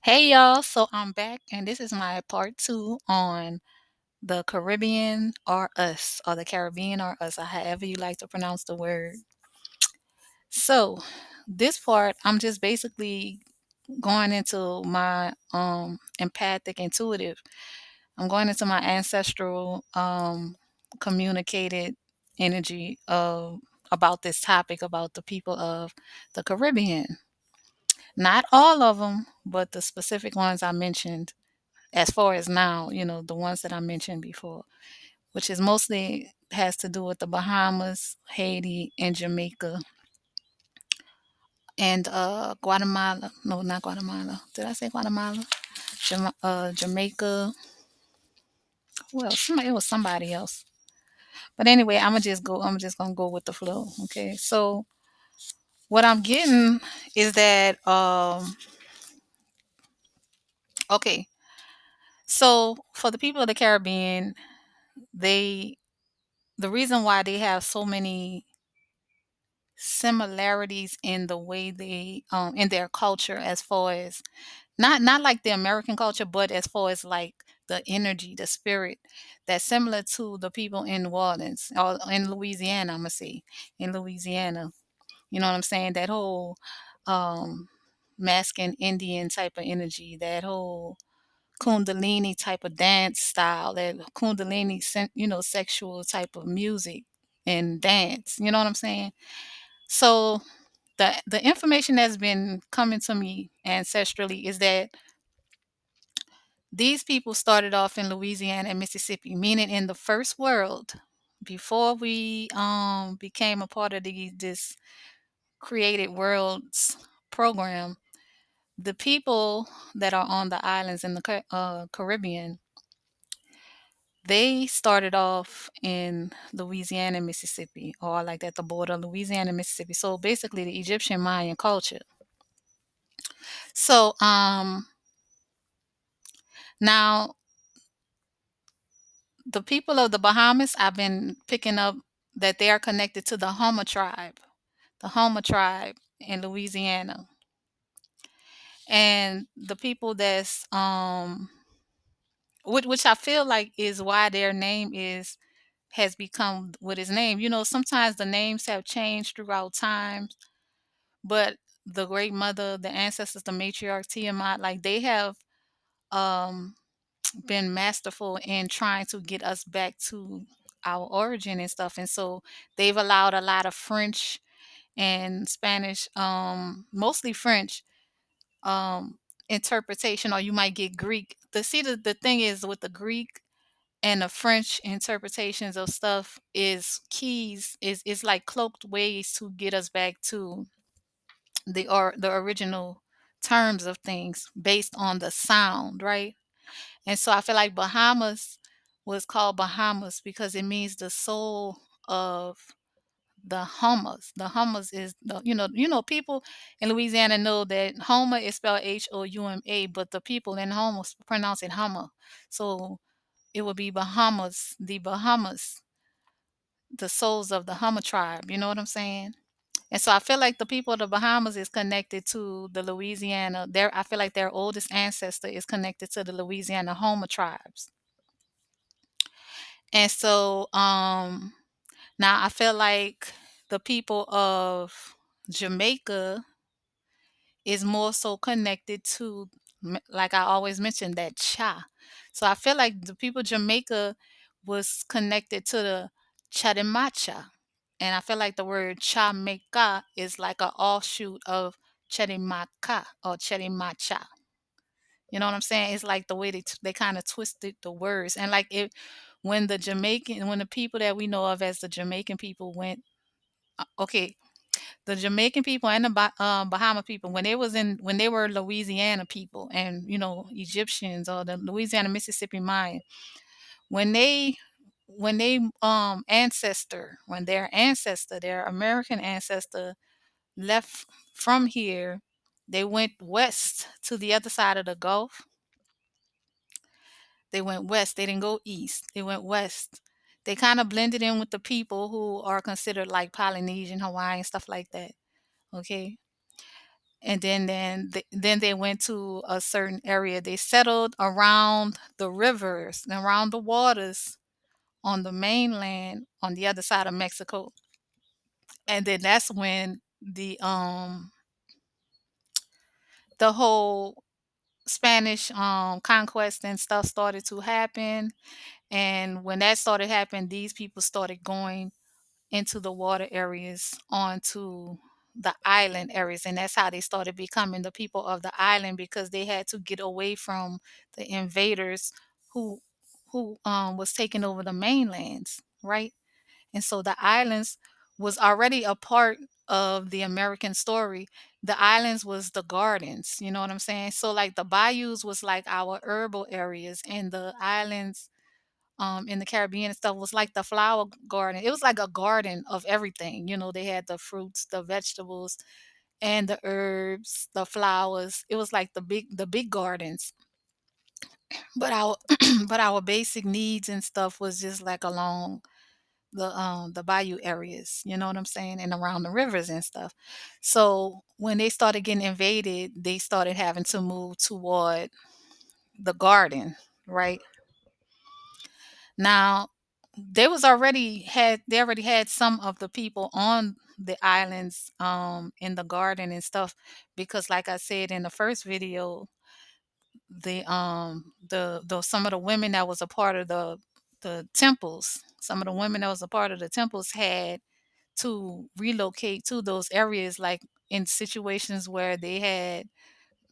Hey y'all, so I'm back and this is my part two on the Caribbean or us, or the Caribbean or us, or however you like to pronounce the word. So, this part, I'm just basically going into my empathic intuitive. I'm going into my ancestral communicated energy of about this topic about the people of the Caribbean. Not all of them, but the specific ones I mentioned as far as now, the ones that I mentioned before, which is mostly has to do with the Bahamas, Haiti, and Jamaica, and Guatemala. No, not Guatemala. Did I say Guatemala? Jamaica. Well, it was somebody else. But anyway, I'm just gonna go with the flow. Okay. So what I'm getting is that okay. So for the people of the Caribbean, they the reason why they have so many similarities in the way they in their culture, as far as not like the American culture, but as far as like the energy, the spirit that's similar to the people in New Orleans or in Louisiana. I'm gonna say in Louisiana, you know what I'm saying? That whole um masculine Indian type of energy, that whole Kundalini type of dance style, that Kundalini, sexual type of music and dance. You know what I'm saying? So the information that's been coming to me ancestrally is that these people started off in Louisiana and Mississippi, meaning in the first world, before we became a part of this created worlds program. The people that are on the islands in the Caribbean, they started off in Louisiana and Mississippi, or like at the border of Louisiana and Mississippi. So basically, the Egyptian Mayan culture. So now the people of the Bahamas, I've been picking up that they are connected to the Homa tribe in Louisiana, and the people that's which I feel like is why their name is has become what is named. Sometimes the names have changed throughout time, but the great mother, the ancestors, the matriarch Tiamat, like they have um been masterful in trying to get us back to our origin and stuff. And so they've allowed a lot of French and Spanish, mostly French, um, interpretation, or you might get Greek. The thing is with the Greek and the French interpretations of stuff is keys, is like cloaked ways to get us back to the original terms of things based on the sound, right? And so I feel like Bahamas was called Bahamas because it means the soul of the Hummers. The Hummers is people in Louisiana know that Homer is spelled Houma, but the people in Homer pronounce it Hummer. So it would be Bahamas, the souls of the Hummer tribe. You know what I'm saying? And so I feel like the people of the Bahamas is connected to the Louisiana. I feel like their oldest ancestor is connected to the Louisiana Homer tribes. And so now I feel like the people of Jamaica is more so connected to, like I always mention, that cha. So I feel like the people of Jamaica was connected to the Chadimacha. And I feel like the word Chameka is like an offshoot of Chedimaka or Chedimacha. You know what I'm saying? It's like the way they kind of twisted the words. And like when the people that we know of as the Jamaican people went, okay, the Jamaican people and the Bahama people, when they were Louisiana people and Egyptians or the Louisiana Mississippi Mayan, when they when their ancestor, their American ancestor left from here, they went west to the other side of the Gulf. They went west. They didn't go east. They went west. They kind of blended in with the people who are considered like Polynesian, Hawaiian, stuff like that. Okay. and then they went to a certain area. They settled around the rivers and around the waters on the mainland on the other side of Mexico. And then that's when the whole Spanish conquest and stuff started to happen. And when that started happening, these people started going into the water areas onto the island areas, and that's how they started becoming the people of the island, because they had to get away from the invaders who was taking over the mainlands, right? And so the islands was already a part of the American story. The islands was the gardens, you know what I'm saying? So like the bayous was like our herbal areas, and the islands in the Caribbean and stuff was like the flower garden. It was like a garden of everything. You know, they had the fruits, the vegetables, and the herbs, the flowers. It was like the big gardens. But our but our basic needs and stuff was just like along the bayou areas, you know what I'm saying, and around the rivers and stuff. So when they started getting invaded, they started having to move toward the garden, right? Now, they already had some of the people on the islands in the garden and stuff, because like I said in the first video, the some of the women that was a part of the temples, some of the women that was a part of the temples had to relocate to those areas, like in situations where they had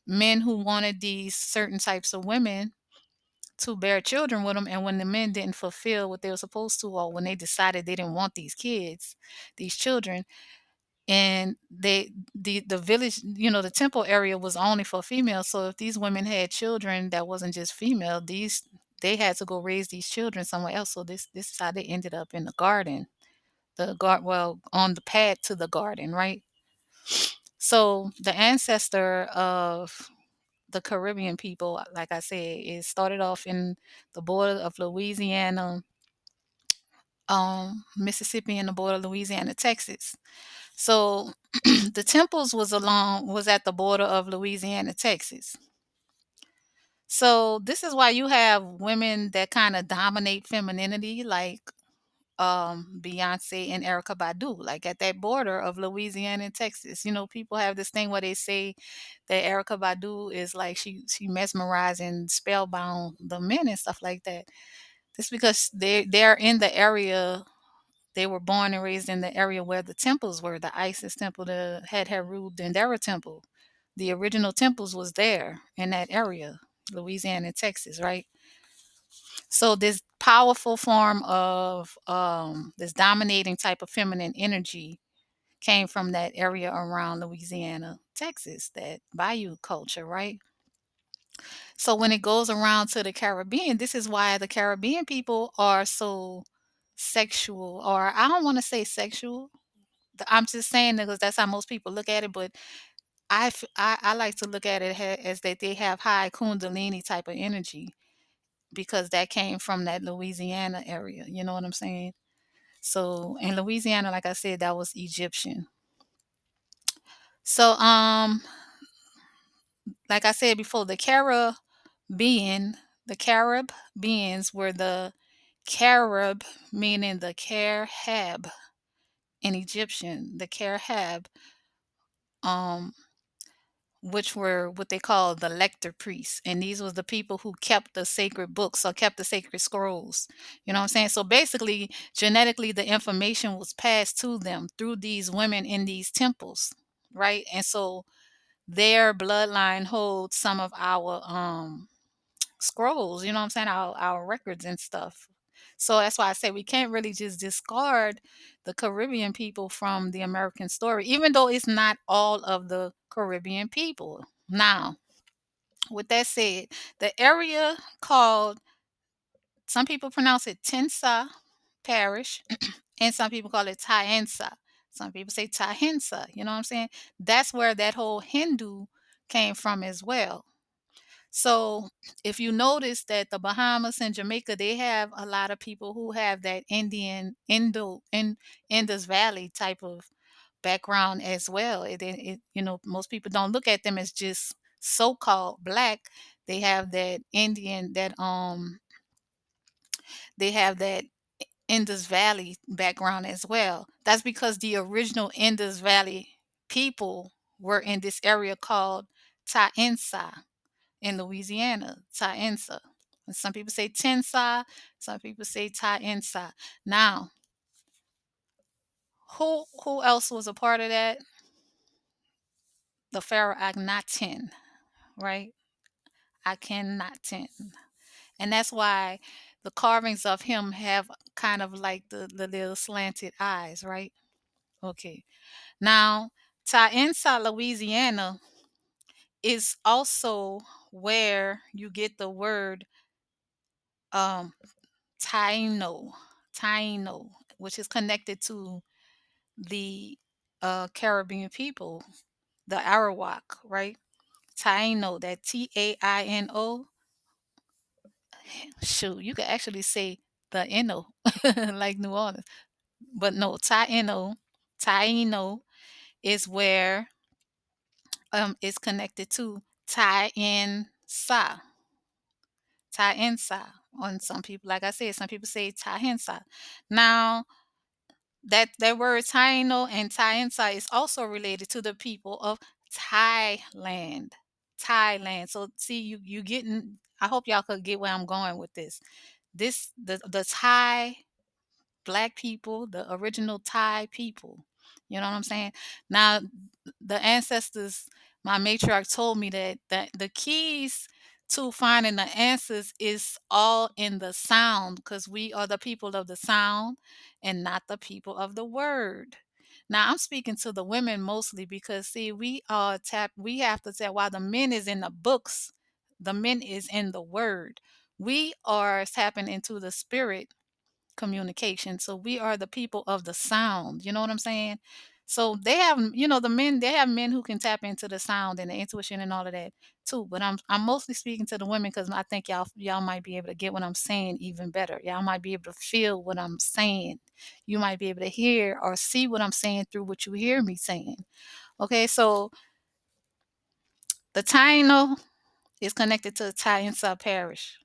men who wanted these certain types of women to bear children with them, and when the men didn't fulfill what they were supposed to, or when they decided they didn't want these kids, these children, and the village, the temple area was only for females. So if these women had children that wasn't just female, these they had to go raise these children somewhere else. So this is how they ended up in the garden, well, on the path to the garden, right? So the ancestor of the Caribbean people, like I said, it started off in the border of Louisiana, Mississippi, and the border of Louisiana, Texas. So the temples was at the border of Louisiana, Texas. So this is why you have women that kind of dominate femininity, like Beyonce and Erica Badu, like at that border of Louisiana and Texas. People have this thing where they say that Erica Badu is like she mesmerized and spellbound the men and stuff like that. Just because they're in the area, they were born and raised in the area where the temples were, the Isis temple, the had Heru Dendera temple. The original temples was there in that area, Louisiana and Texas, right? So this powerful form of this dominating type of feminine energy came from that area around Louisiana, Texas, that Bayou culture, right? So when it goes around to the Caribbean, this is why the Caribbean people are so sexual, or I don't want to say sexual. I'm just saying that because that's how most people look at it. But I like to look at it as that they have high Kundalini type of energy, because that came from that Louisiana area. You know what I'm saying? So in Louisiana, like I said, that was Egyptian. So like I said before, the Carib beings were the Carib, meaning the Carhab in Egyptian, the Carhab, um, which were what they call the lector priests. And these was the people who kept the sacred books or kept the sacred scrolls. You know what I'm saying? So basically, genetically, the information was passed to them through these women in these temples, right? And so their bloodline holds some of our scrolls, you know what I'm saying, our records and stuff. So that's why I say we can't really just discard the Caribbean people from the American story, even though it's not all of the Caribbean people. Now, with that said, the area called, some people pronounce it Tensa Parish, and some people call it TAENSA. Some people say TAENSA, you know what I'm saying? That's where that whole Hindu came from as well. So if you notice that the Bahamas and Jamaica, they have a lot of people who have that Indus Valley type of background as well. Most people don't look at them as just so-called black. They have that Indian, they have that Indus Valley background as well. That's because the original Indus Valley people were in this area called TAENSA in Louisiana, TAENSA. And some people say Tensa, some people say TAENSA. Now, who else was a part of that? The Pharaoh Akhenaten, right? Akhenaten. And that's why the carvings of him have kind of like the little slanted eyes, right? Okay. Now, Taensa, Louisiana is also where you get the word um Taino, Taino, which is connected to the Caribbean people, the Arawak, right? Taino, that Taino. Shoot, you could actually say the Ino, like New Orleans. But no, Taino is where is connected to Taensa, Taensa. On some people, like I said, some people say Taensa. Now, that word Taino and Taensa is also related to the people of Thailand. Thailand. So see, you getting. I hope y'all could get where I'm going with this. The Thai black people, the original Thai people. You know what I'm saying? Now, the ancestors, my matriarch told me that the keys to finding the answers is all in the sound, because we are the people of the sound and not the people of the word. Now I'm speaking to the women mostly because see, we have to say while the men is in the books, the men is in the word. We are tapping into the spirit communication. So we are the people of the sound. You know what I'm saying? So they have, the men. They have men who can tap into the sound and the intuition and all of that too. But I'm mostly speaking to the women because I think y'all might be able to get what I'm saying even better. Y'all might be able to feel what I'm saying. You might be able to hear or see what I'm saying through what you hear me saying. Okay, so the Taino is connected to the Taensa Parish.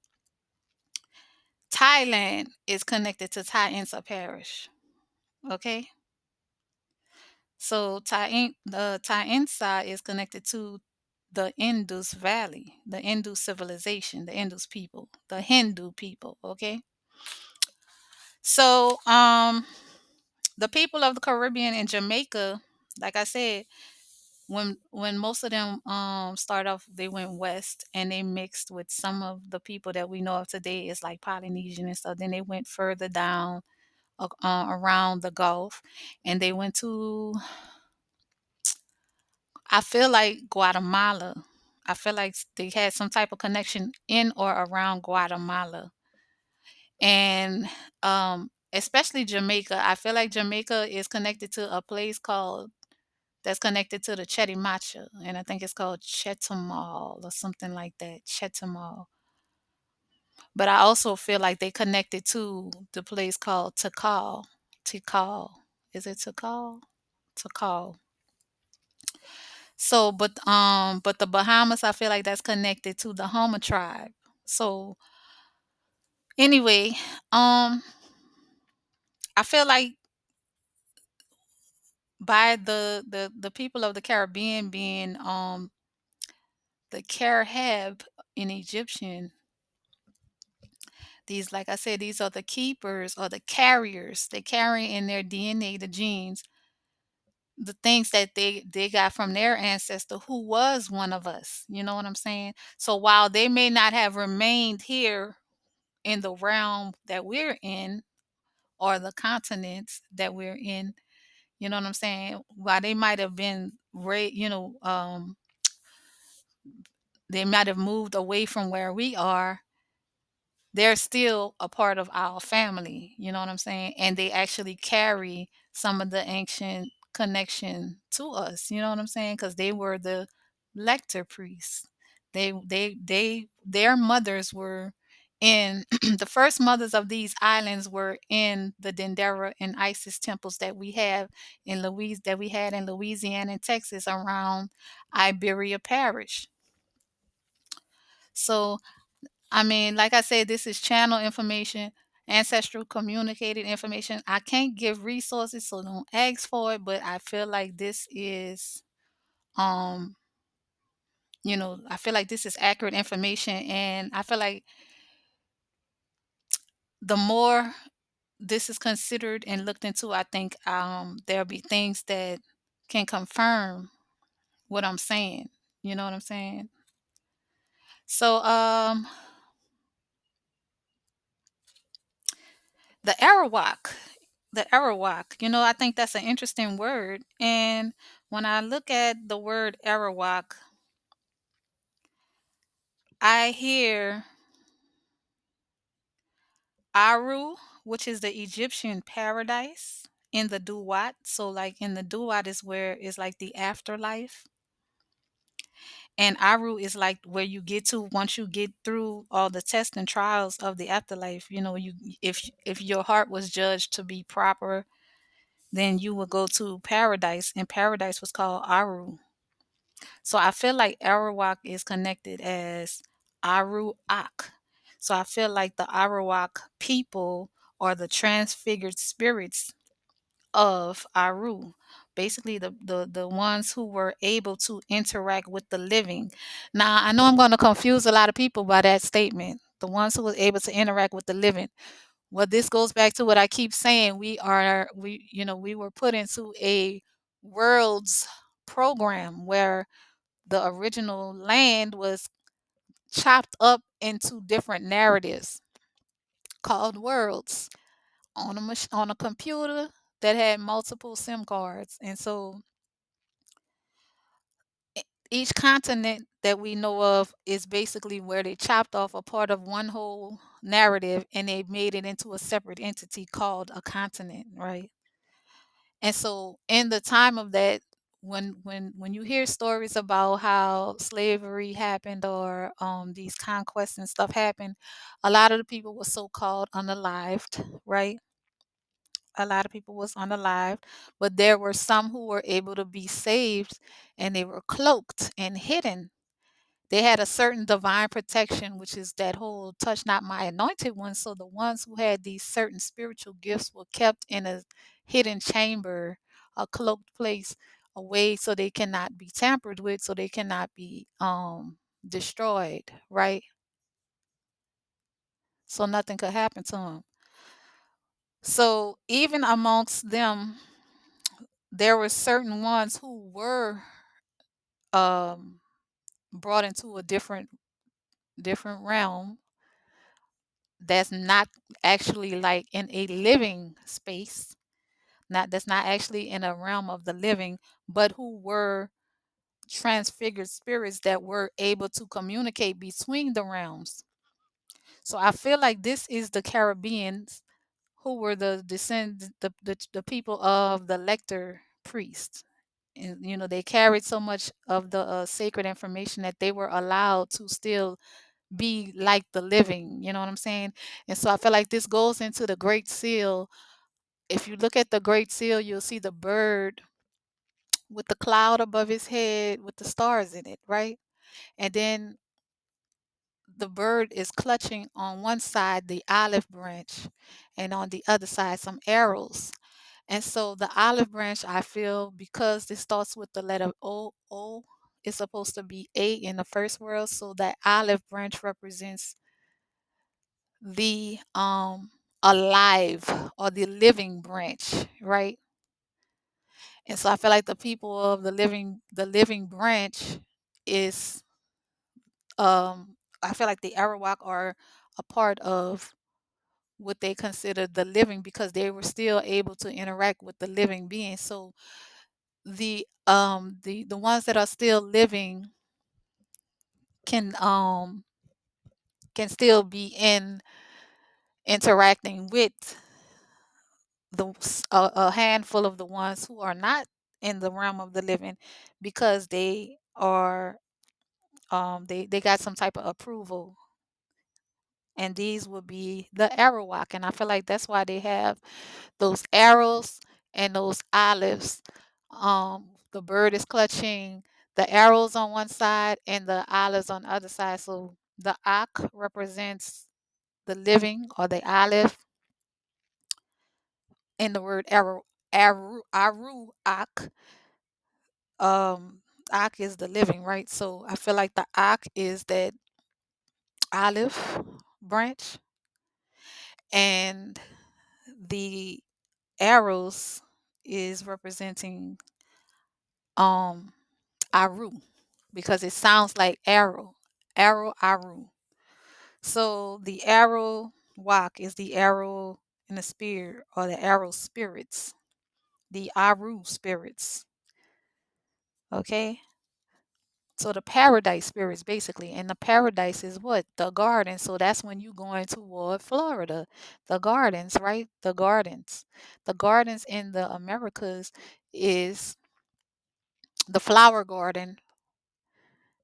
Thailand is connected to Taensa Parish. Okay. So the Taensa is connected to the Indus Valley, the Indus civilization, the Indus people, the Hindu people. Okay. So the people of the Caribbean and Jamaica, like I said, when most of them start off, they went west and they mixed with some of the people that we know of today is like Polynesian and stuff. Then they went further down around the Gulf, and they went to, I feel like, Guatemala. I feel like they had some type of connection in or around Guatemala. And especially Jamaica. I feel like Jamaica is connected to a place called that's connected to the Chetimacha. And I think it's called Chetumal or something like that. Chetumal. But I also feel like they connected to the place called Tikal. Tikal. Is it Tikal? Tikal. So, but the Bahamas, I feel like that's connected to the Homa tribe. So anyway, um, I feel like by the people of the Caribbean being the Carib in Egyptian, these, like I said, these are the keepers or the carriers. They carry in their DNA the genes, the things that they got from their ancestor who was one of us. You know what I'm saying? So while they may not have remained here in the realm that we're in or the continents that we're in, you know what I'm saying? While they might have been they might have moved away from where we are, they're still a part of our family, you know what I'm saying? And they actually carry some of the ancient connection to us, you know what I'm saying? Because they were the lector priests. Their mothers were And the first mothers of these islands were in the Dendera and Isis temples that we have in Louisiana and Texas around Iberia Parish. So, I mean, like I said, this is channel information, ancestral communicated information. I can't give resources, so don't ask for it, but I feel like this is um I feel like this is accurate information, and I feel like the more this is considered and looked into, I think there'll be things that can confirm what I'm saying. You know what I'm saying? So the Arawak, I think that's an interesting word. And when I look at the word Arawak, I hear Aru, which is the Egyptian paradise in the Duat. So like in the Duat is where it's like the afterlife. And Aru is like where you get to once you get through all the tests and trials of the afterlife. If your heart was judged to be proper, then you would go to paradise, and paradise was called Aru. So I feel like Arawak is connected as Aruak. So I feel like the Arawak people are the transfigured spirits of Aru. Basically, the ones who were able to interact with the living. Now, I know I'm going to confuse a lot of people by that statement. The ones who were able to interact with the living. Well, this goes back to what I keep saying. We were put into a world's program where the original land was chopped up into different narratives called worlds on a computer that had multiple SIM cards. And so each continent that we know of is basically where they chopped off a part of one whole narrative and they made it into a separate entity called a continent, right? And so in the time of that, when you hear stories about how slavery happened or these conquests and stuff happened, a lot of the people were so-called unalived, right? A lot of people was unalived, but there were some who were able to be saved, and they were cloaked and hidden. They had a certain divine protection, which is that whole touch not my anointed ones. So the ones who had these certain spiritual gifts were kept in a hidden chamber, a cloaked place, away so they cannot be tampered with, so they cannot be destroyed, right? So nothing could happen to them. So even amongst them, there were certain ones who were um, brought into a different realm that's not actually like in a living space, not that's not actually in a realm of the living, but who were transfigured spirits that were able to communicate between the realms. So I feel like this is the Caribbeans who were the people of the lector priests. And they carried so much of the sacred information that they were allowed to still be like the living, you know what I'm saying? And so I feel like this goes into the Great Seal. If you look at the Great Seal, you'll see the bird with the cloud above his head with the stars in it, right? And then the bird is clutching on one side the olive branch, and on the other side some arrows. And so the olive branch, I feel, because this starts with the letter O, it's supposed to be A in the first world. So that olive branch represents the alive or the living branch, right? And so I feel like the people of the living branch is I feel like the Arawak are a part of what they consider the living because they were still able to interact with the living being. So the ones that are still living can um can still be in interacting with a handful of the ones who are not in the realm of the living because they got some type of approval and these would be the Arawak. And I feel like that's why they have those arrows and those olives. The bird is clutching the arrows on one side and the olives on the other side. So the ak represents the living or the olive, and the word aru ak, um ak is the living, right? So I feel like the ak is that olive branch, and the arrows is representing um Aru, because it sounds like arrow, arrow, Aru. So the arrow walk is the arrow in the spear, or the arrow spirits, the Aru spirits. Okay. So the paradise spirits basically, and the paradise is what? The garden. So that's when you going toward Florida. The gardens, right? The gardens. The gardens in the Americas is the flower garden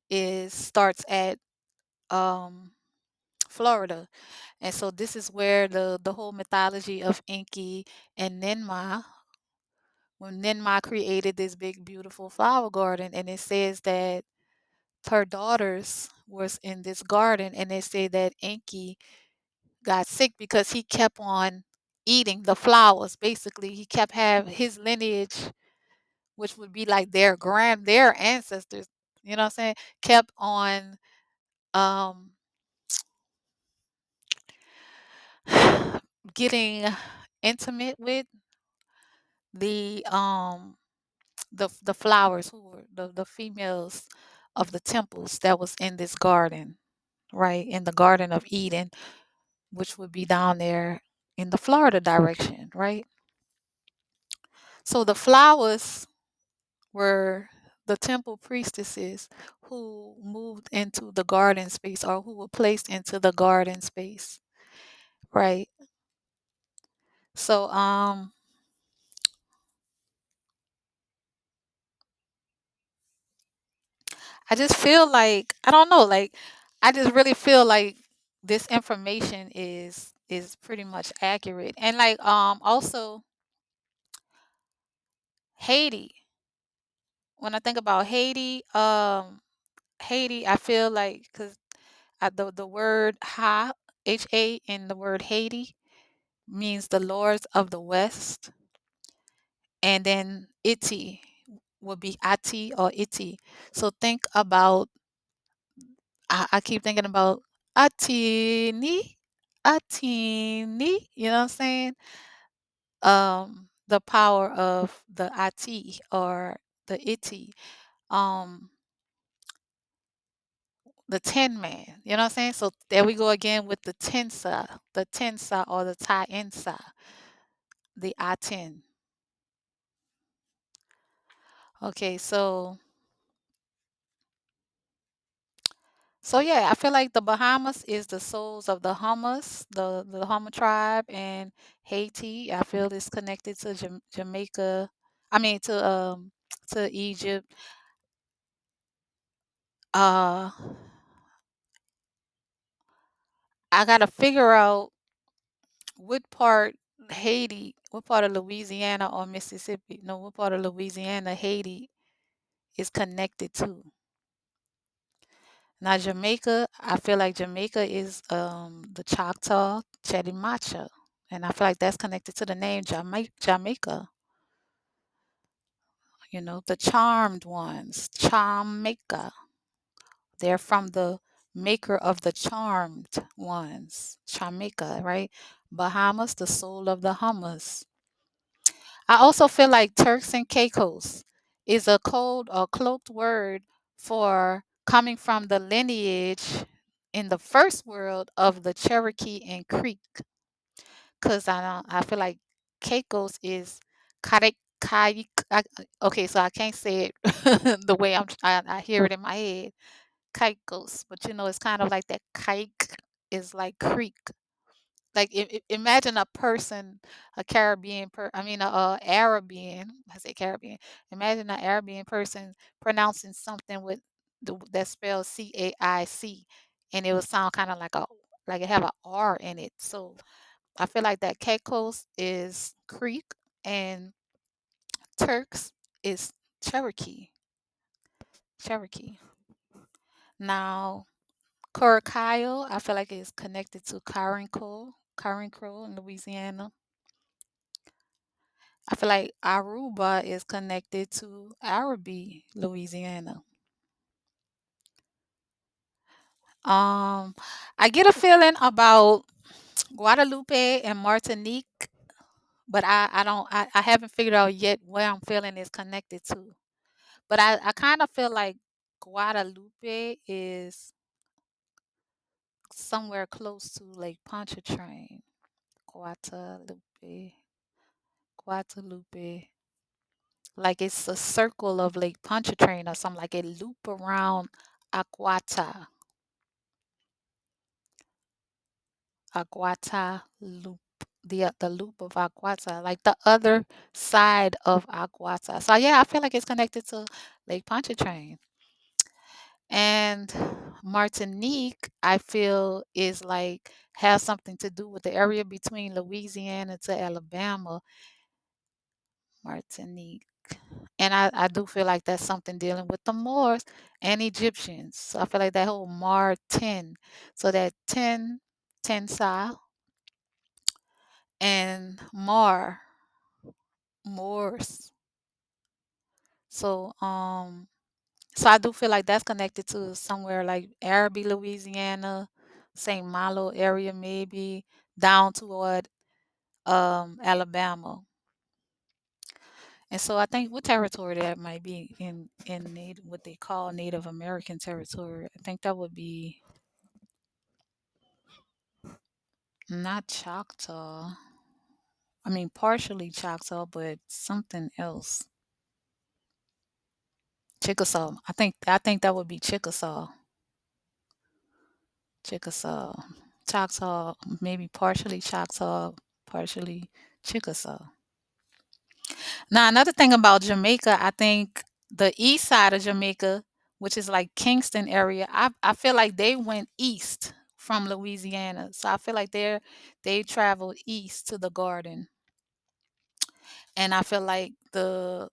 is starts at um Florida. And so this is where the whole mythology of Enki and Ninma, when Ninma created this big beautiful flower garden, and it says that her daughters was in this garden, and they say that Enki got sick because he kept on eating the flowers. Basically, he kept have his lineage, which would be like their ancestors, you know what I'm saying, kept on um getting intimate with the flowers, who were the females of the temples that was in this garden, right? In the Garden of Eden, which would be down there in the Florida direction, right? So the flowers were the temple priestesses who moved into the garden space, or who were placed into the garden space, right? So I just feel like, I don't know, like I just really feel like this information is pretty much accurate. And like also Haiti. When I think about Haiti, Haiti, I feel like, cuz the word ha in the word Haiti means the lords of the west, and then iti would be ati or iti. So think about, I keep thinking about Atini, Atini, you know what I'm saying? The power of the Ati or the Iti, um, the Tin Man, you know what I'm saying? So there we go again with the Tensa or the TAENSA, the Atin. Okay, so yeah, I feel like the Bahamas is the souls of the Hummus, the Hummer tribe, and Haiti. I feel is connected to Jamaica. I mean to Egypt. Uh, I gotta figure out what part Haiti, what part of Louisiana or Mississippi, no, what part of Louisiana Haiti is connected to. Now Jamaica, I feel like Jamaica is the Choctaw Chetimacha, and I feel like that's connected to the name Jamaica. You know, the charmed ones, Jamaica. They're from the maker of the charmed ones, Jamaica, right? Bahamas, the soul of the hummers. I also feel like Turks and Caicos is a code or cloaked word for coming from the lineage in the first world of the Cherokee and Creek. Cause I feel like Caicos is Karik Kaik. Okay, so I can't say it the way I hear it in my head. Caicos, but you know it's kind of like that Kaik is like creek. Like imagine a person, a Caribbean I mean Arabian. I say Caribbean. Imagine an Arabian person pronouncing something with that spells CAIC, and it would sound kind of like a like it have a R in it. So I feel like that Caicos is Creek and Turks is Cherokee. Cherokee. Now Curaçao, I feel like it's connected to Carinco in Louisiana. I feel like Aruba is connected to Arabi, Louisiana. Um, I get a feeling about Guadalupe and Martinique, but I haven't figured out yet where I'm feeling is connected to. But I kind of feel like Guadalupe is somewhere close to Lake Pontchartrain. Guadalupe, Guadalupe. Like it's a circle of Lake Pontchartrain or something, like a loop around Aguata. Aguata loop. The loop of Aguata, like the other side of Aguata. So yeah, I feel like it's connected to Lake Pontchartrain. And Martinique, I feel is like has something to do with the area between Louisiana to Alabama, Martinique. And I do feel like that's something dealing with the Moors and Egyptians. So I feel like that whole Martin. So that Tensa and Moors. So so I do feel like that's connected to somewhere like Araby, Louisiana, St. Malo area maybe, down toward Alabama. And so I think what territory that might be in native, what they call Native American territory. I think that would be not Choctaw. I mean partially Choctaw, but something else. Chickasaw. I think that would be Chickasaw. Chickasaw. Choctaw, maybe partially Choctaw, partially Chickasaw. Now, another thing about Jamaica, I think the east side of Jamaica, which is like Kingston area, I feel like they went east from Louisiana. So I feel like they traveled east to the garden. And I feel like the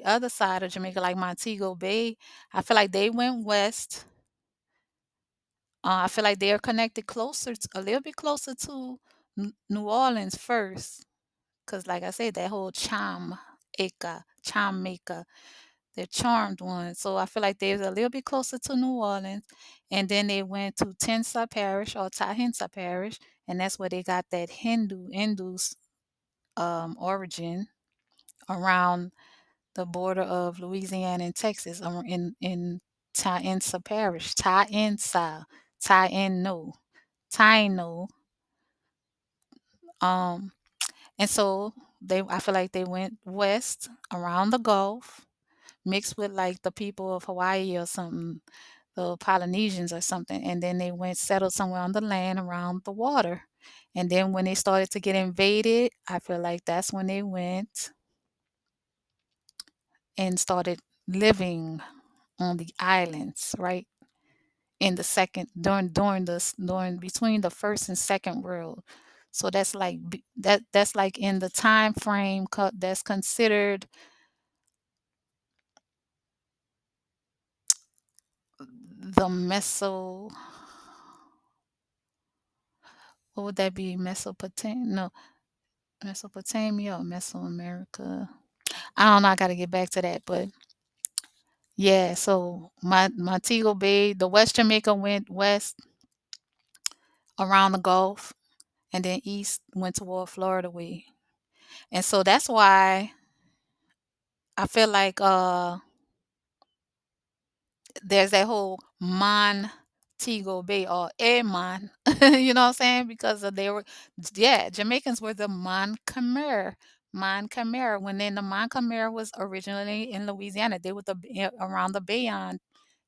other side of Jamaica, like Montego Bay, I feel like they went west. I feel like they are connected closer, a little bit closer to New Orleans first, because like I said, that whole charm maker, they're charmed ones. So I feel like they're a little bit closer to New Orleans, and then they went to Tensa Parish or Tahensa Parish, and that's where they got that Hindu's origin around the border of Louisiana and Texas, in Taensa Parish, Taeno, Taino. Um, and so I feel like they went west around the Gulf, mixed with like the people of Hawaii or something, the Polynesians or something, and then they went settled somewhere on the land around the water. And then when they started to get invaded, I feel like that's when they went and started living on the islands, right? In the second during between the first and second world. So that's like that's like in the time frame that's considered the what would that be? Mesopotamia? No, Mesopotamia or Mesoamerica? I don't know. I got to get back to that, but yeah. So Montego Bay, the West Jamaica went west around the Gulf, and then east went toward Florida way. And so that's why I feel like there's that whole Montego Bay or Airmon, you know what I'm saying? Because they were, yeah, Jamaicans were the Mon Khmer. When then the Mon Khmer was originally in Louisiana, they were around the Bayonne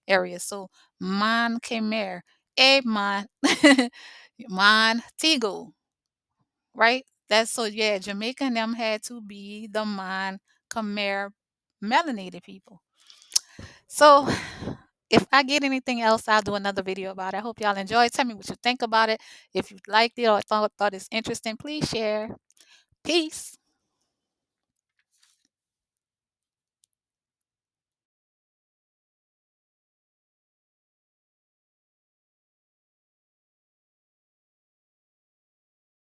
area. So Mon Khmer, Airmon, Montego, right? That's so yeah, Jamaica and them had to be the Mon Khmer melanated people. So If I get anything else, I'll do another video about it. I hope y'all enjoy. Tell me what you think about it. If you liked it or thought it's interesting, please share. Peace.